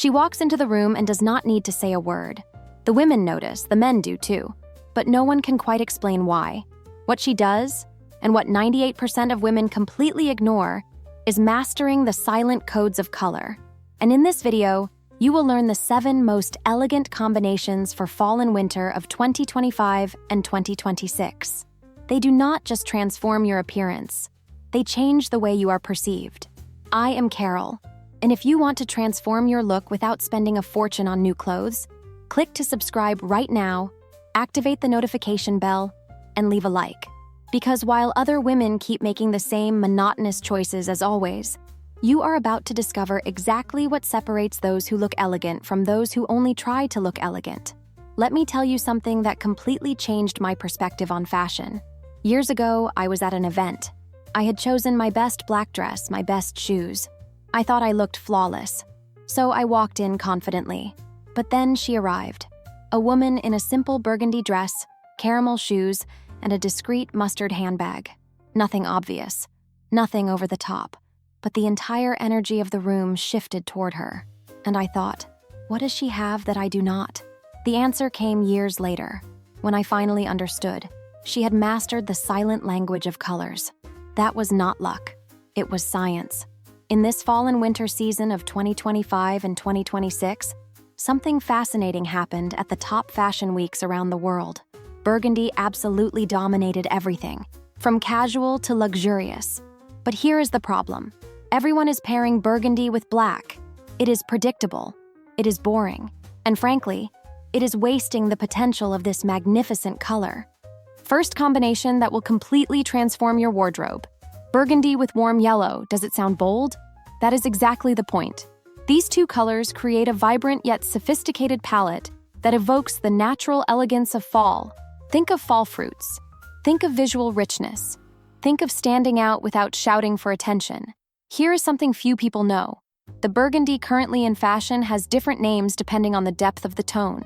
She walks into the room and does not need to say a word. The women notice, the men do too, but no one can quite explain why. What she does, and what 98% of women completely ignore, is mastering the silent codes of color. And in this video, you will learn the 7 most elegant combinations for fall and winter of 2025 and 2026. They do not just transform your appearance, they change the way you are perceived. I am Carol, and if you want to transform your look without spending a fortune on new clothes, click to subscribe right now, activate the notification bell, and leave a like. Because while other women keep making the same monotonous choices as always, you are about to discover exactly what separates those who look elegant from those who only try to look elegant. Let me tell you something that completely changed my perspective on fashion. Years ago, I was at an event. I had chosen my best black dress, my best shoes. I thought I looked flawless, so I walked in confidently. But then she arrived. A woman in a simple burgundy dress, caramel shoes, and a discreet mustard handbag. Nothing obvious, nothing over the top. But the entire energy of the room shifted toward her. And I thought, what does she have that I do not? The answer came years later, when I finally understood. She had mastered the silent language of colors. That was not luck. It was science. In this fall and winter season of 2025 and 2026, something fascinating happened at the top fashion weeks around the world. Burgundy absolutely dominated everything, from casual to luxurious. But here is the problem. Everyone is pairing burgundy with black. It is predictable. It is boring. And frankly, it is wasting the potential of this magnificent color. First combination that will completely transform your wardrobe. Burgundy with warm yellow. Does it sound bold? That is exactly the point. These two colors create a vibrant yet sophisticated palette that evokes the natural elegance of fall. Think of fall fruits. Think of visual richness. Think of standing out without shouting for attention. Here is something few people know. The burgundy currently in fashion has different names depending on the depth of the tone.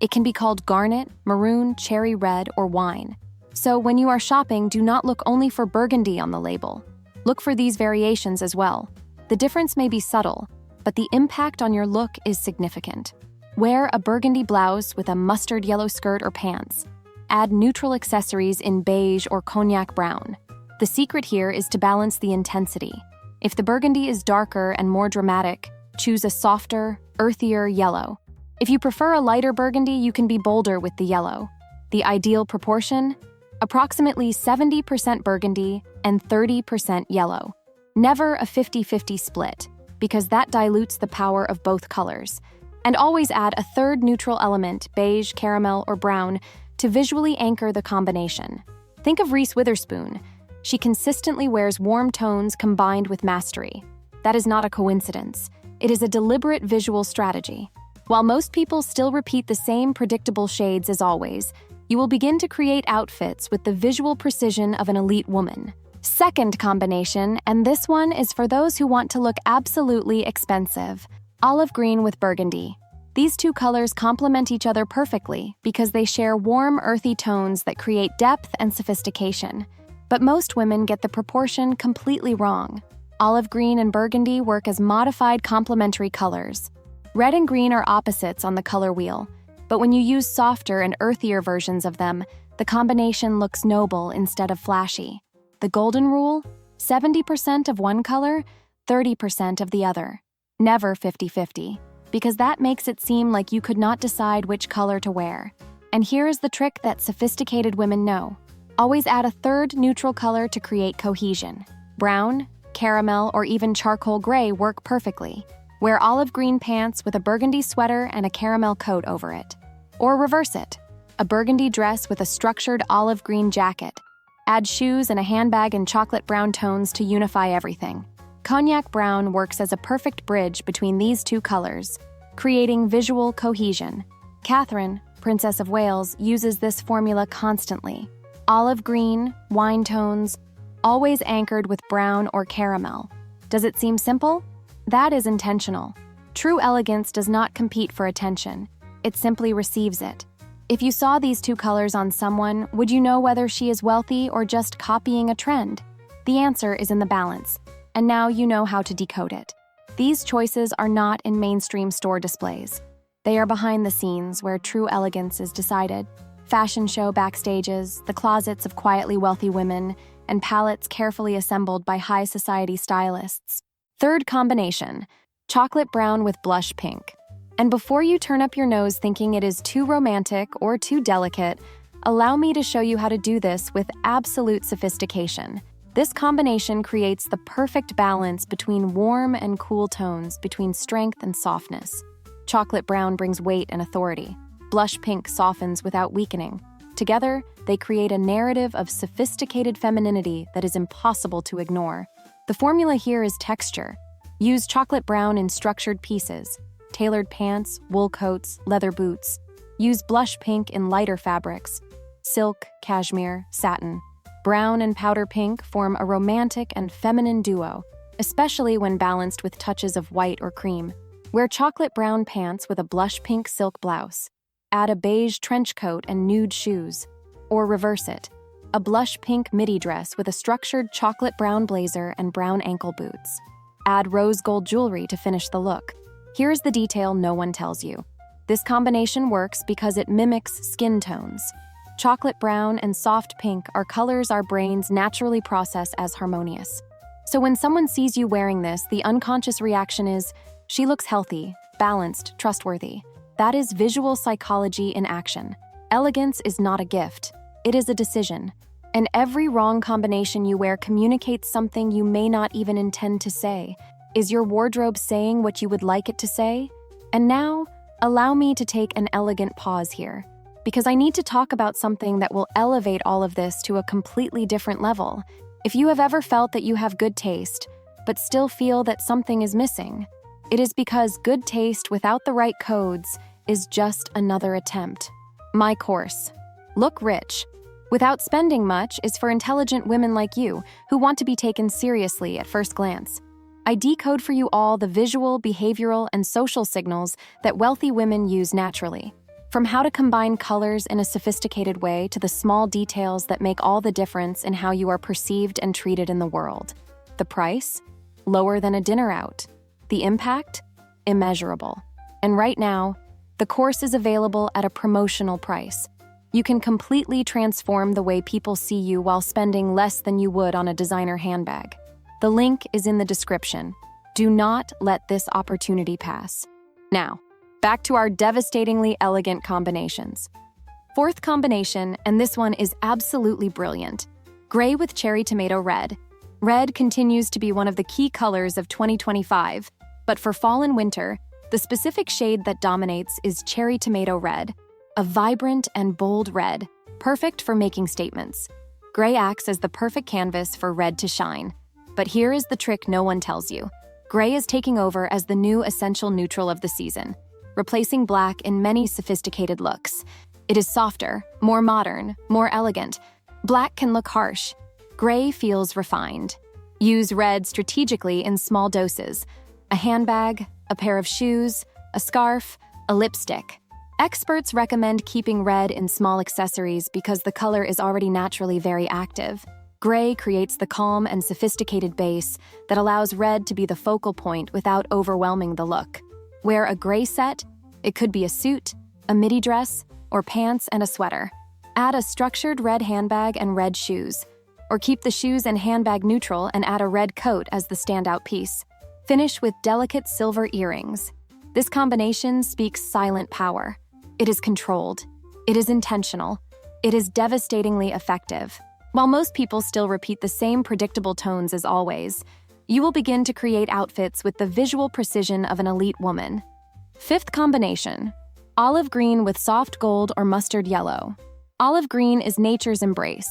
It can be called garnet, maroon, cherry red, or wine. So when you are shopping, do not look only for burgundy on the label. Look for these variations as well. The difference may be subtle, but the impact on your look is significant. Wear a burgundy blouse with a mustard yellow skirt or pants. Add neutral accessories in beige or cognac brown. The secret here is to balance the intensity. If the burgundy is darker and more dramatic, choose a softer, earthier yellow. If you prefer a lighter burgundy, you can be bolder with the yellow. The ideal proportion? Approximately 70% burgundy and 30% yellow. Never a 50-50 split, because that dilutes the power of both colors. And always add a third neutral element, beige, caramel, or brown, to visually anchor the combination. Think of Reese Witherspoon. She consistently wears warm tones combined with mastery. That is not a coincidence. It is a deliberate visual strategy. While most people still repeat the same predictable shades as always, you will begin to create outfits with the visual precision of an elite woman. Second combination, and this one is for those who want to look absolutely expensive. Olive green with burgundy. These two colors complement each other perfectly because they share warm, earthy tones that create depth and sophistication. But most women get the proportion completely wrong. Olive green and burgundy work as modified complementary colors. Red and green are opposites on the color wheel, but when you use softer and earthier versions of them, the combination looks noble instead of flashy. The golden rule? 70% of one color, 30% of the other. Never 50-50, because that makes it seem like you could not decide which color to wear. And here is the trick that sophisticated women know. Always add a third neutral color to create cohesion. Brown, caramel, or even charcoal gray work perfectly. Wear olive green pants with a burgundy sweater and a caramel coat over it. Or reverse it. A burgundy dress with a structured olive green jacket. Add shoes and a handbag in chocolate brown tones to unify everything. Cognac brown works as a perfect bridge between these two colors, creating visual cohesion. Catherine, Princess of Wales, uses this formula constantly. Olive green, wine tones, always anchored with brown or caramel. Does it seem simple? That is intentional. True elegance does not compete for attention. It simply receives it. If you saw these two colors on someone, would you know whether she is wealthy or just copying a trend? The answer is in the balance, and now you know how to decode it. These choices are not in mainstream store displays. They are behind the scenes where true elegance is decided. Fashion show backstages, the closets of quietly wealthy women, and palettes carefully assembled by high society stylists. Third combination, chocolate brown with blush pink. And before you turn up your nose thinking it is too romantic or too delicate, allow me to show you how to do this with absolute sophistication. This combination creates the perfect balance between warm and cool tones, between strength and softness. Chocolate brown brings weight and authority. Blush pink softens without weakening. Together, they create a narrative of sophisticated femininity that is impossible to ignore. The formula here is texture. Use chocolate brown in structured pieces, tailored pants, wool coats, leather boots. Use blush pink in lighter fabrics, silk, cashmere, satin. Brown and powder pink form a romantic and feminine duo, especially when balanced with touches of white or cream. Wear chocolate brown pants with a blush pink silk blouse. Add a beige trench coat and nude shoes. Or reverse it. A blush pink midi dress with a structured chocolate brown blazer and brown ankle boots. Add rose gold jewelry to finish the look. Here's the detail no one tells you. This combination works because it mimics skin tones. Chocolate brown and soft pink are colors our brains naturally process as harmonious. So when someone sees you wearing this, the unconscious reaction is, she looks healthy, balanced, trustworthy. That is visual psychology in action. Elegance is not a gift. It is a decision. And every wrong combination you wear communicates something you may not even intend to say. Is your wardrobe saying what you would like it to say? And now, allow me to take an elegant pause here, because I need to talk about something that will elevate all of this to a completely different level. If you have ever felt that you have good taste, but still feel that something is missing, it is because good taste without the right codes is just another attempt. My course, Look Rich, without spending much, is for intelligent women like you who want to be taken seriously at first glance. I decode for you all the visual, behavioral, and social signals that wealthy women use naturally. From how to combine colors in a sophisticated way to the small details that make all the difference in how you are perceived and treated in the world. The price? Lower than a dinner out. The impact? Immeasurable. And right now, the course is available at a promotional price. You can completely transform the way people see you while spending less than you would on a designer handbag. The link is in the description. Do not let this opportunity pass. Now, back to our devastatingly elegant combinations. Fourth combination, and this one is absolutely brilliant. Gray with cherry tomato red. Red continues to be one of the key colors of 2025, but for fall and winter, the specific shade that dominates is cherry tomato red, a vibrant and bold red, perfect for making statements. Gray acts as the perfect canvas for red to shine. But here is the trick no one tells you. Gray is taking over as the new essential neutral of the season, replacing black in many sophisticated looks. It is softer, more modern, more elegant. Black can look harsh. Gray feels refined. Use red strategically in small doses. A handbag, a pair of shoes, a scarf, a lipstick. Experts recommend keeping red in small accessories because the color is already naturally very active. Gray creates the calm and sophisticated base that allows red to be the focal point without overwhelming the look. Wear a gray set. It could be a suit, a midi dress, or pants and a sweater. Add a structured red handbag and red shoes. Or keep the shoes and handbag neutral and add a red coat as the standout piece. Finish with delicate silver earrings. This combination speaks silent power. It is controlled. It is intentional. It is devastatingly effective. While most people still repeat the same predictable tones as always, you will begin to create outfits with the visual precision of an elite woman. Fifth combination, olive green with soft gold or mustard yellow. Olive green is nature's embrace,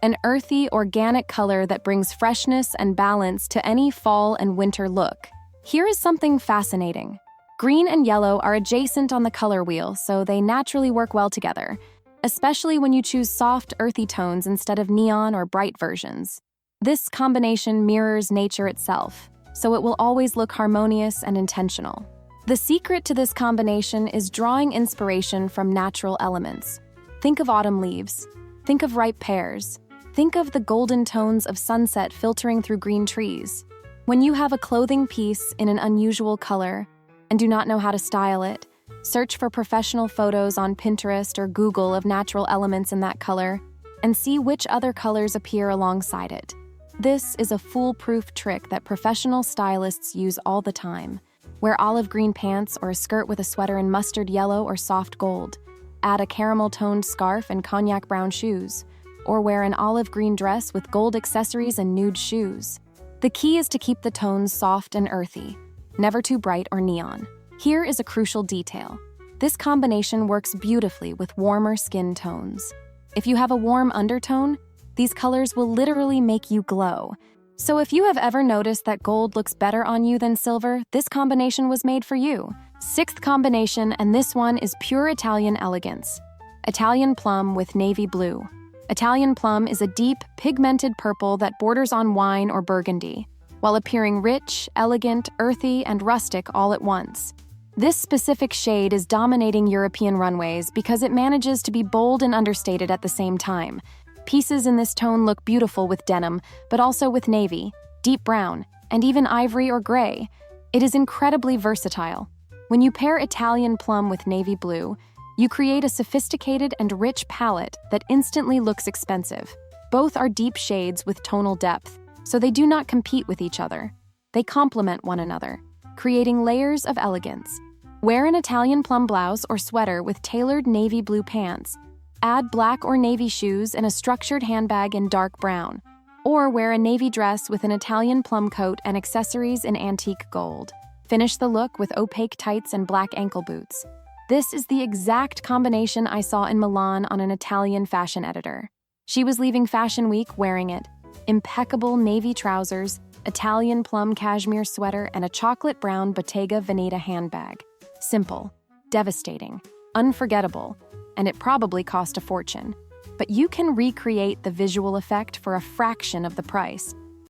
an earthy, organic color that brings freshness and balance to any fall and winter look. Here is something fascinating. Green and yellow are adjacent on the color wheel, so they naturally work well together, especially when you choose soft, earthy tones instead of neon or bright versions. This combination mirrors nature itself, so it will always look harmonious and intentional. The secret to this combination is drawing inspiration from natural elements. Think of autumn leaves. Think of ripe pears. Think of the golden tones of sunset filtering through green trees. When you have a clothing piece in an unusual color and do not know how to style it, search for professional photos on Pinterest or Google of natural elements in that color and see which other colors appear alongside it. This is a foolproof trick that professional stylists use all the time. Wear olive green pants or a skirt with a sweater in mustard yellow or soft gold. Add a caramel-toned scarf and cognac brown shoes, or wear an olive green dress with gold accessories and nude shoes. The key is to keep the tones soft and earthy, never too bright or neon. Here is a crucial detail. This combination works beautifully with warmer skin tones. If you have a warm undertone, these colors will literally make you glow. So if you have ever noticed that gold looks better on you than silver, this combination was made for you. Sixth combination, and this one is pure Italian elegance. Italian plum with navy blue. Italian plum is a deep, pigmented purple that borders on wine or burgundy, while appearing rich, elegant, earthy, and rustic all at once. This specific shade is dominating European runways because it manages to be bold and understated at the same time. Pieces in this tone look beautiful with denim, but also with navy, deep brown, and even ivory or gray. It is incredibly versatile. When you pair Italian plum with navy blue, you create a sophisticated and rich palette that instantly looks expensive. Both are deep shades with tonal depth, so they do not compete with each other. They complement one another, creating layers of elegance. Wear an Italian plum blouse or sweater with tailored navy blue pants. Add black or navy shoes and a structured handbag in dark brown. Or wear a navy dress with an Italian plum coat and accessories in antique gold. Finish the look with opaque tights and black ankle boots. This is the exact combination I saw in Milan on an Italian fashion editor. She was leaving Fashion Week wearing it. Impeccable navy trousers, Italian plum cashmere sweater, and a chocolate brown Bottega Veneta handbag. Simple, devastating, unforgettable, and it probably cost a fortune. But you can recreate the visual effect for a fraction of the price.